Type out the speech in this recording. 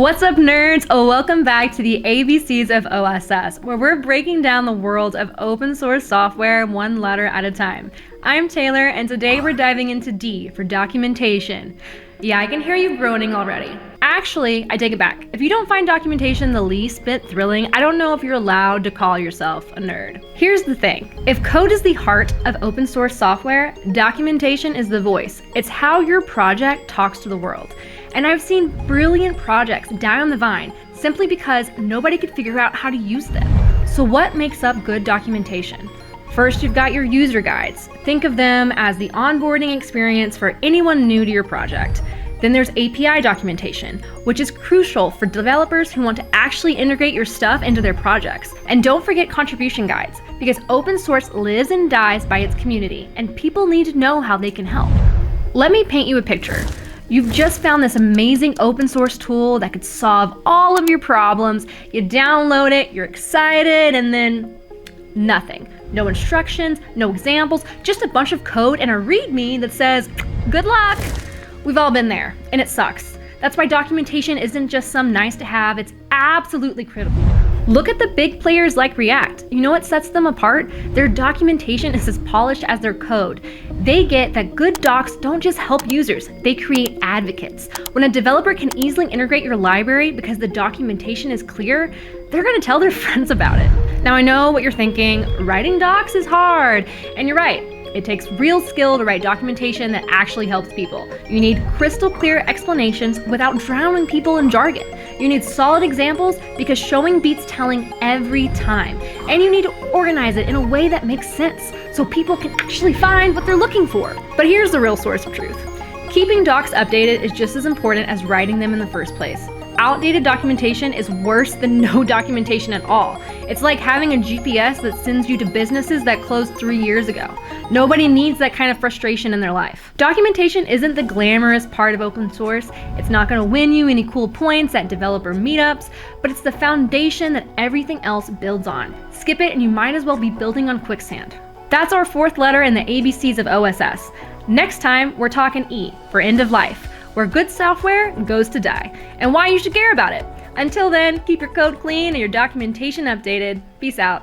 What's up, nerds? Welcome back to the ABCs of OSS, where we're breaking down the world of open source software one letter at a time. I'm Taylor, and today we're diving into D for documentation. Yeah, I can hear you groaning already. Actually, I take it back. If you don't find documentation the least bit thrilling, I don't know if you're allowed to call yourself a nerd. Here's the thing. If code is the heart of open source software, documentation is the voice. It's how your project talks to the world. And I've seen brilliant projects die on the vine simply because nobody could figure out how to use them. So what makes up good documentation? First, you've got your user guides. Think of them as the onboarding experience for anyone new to your project. Then there's API documentation, which is crucial for developers who want to actually integrate your stuff into their projects. And don't forget contribution guides, because open source lives and dies by its community, and people need to know how they can help. Let me paint you a picture. You've just found this amazing open source tool that could solve all of your problems. You download it, you're excited, and then nothing. No instructions, no examples, just a bunch of code and a README that says, good luck. We've all been there, and it sucks. That's why documentation isn't just some nice to have, it's absolutely critical. Look at the big players like React. You know what sets them apart? Their documentation is as polished as their code. They get that good docs don't just help users, they create advocates. When a developer can easily integrate your library because the documentation is clear, they're gonna tell their friends about it. Now I know what you're thinking, writing docs is hard, and you're right. It takes real skill to write documentation that actually helps people. You need crystal clear explanations without drowning people in jargon. You need solid examples because showing beats telling every time. And you need to organize it in a way that makes sense so people can actually find what they're looking for. But here's the real source of truth. Keeping docs updated is just as important as writing them in the first place. Outdated documentation is worse than no documentation at all. It's like having a GPS that sends you to businesses that closed 3 years ago. Nobody needs that kind of frustration in their life. Documentation isn't the glamorous part of open source. It's not going to win you any cool points at developer meetups, but it's the foundation that everything else builds on. Skip it and you might as well be building on quicksand. That's our fourth letter in the ABCs of OSS. Next time, we're talking E for end of life, where good software goes to die, and why you should care about it. Until then, keep your code clean and your documentation updated. Peace out.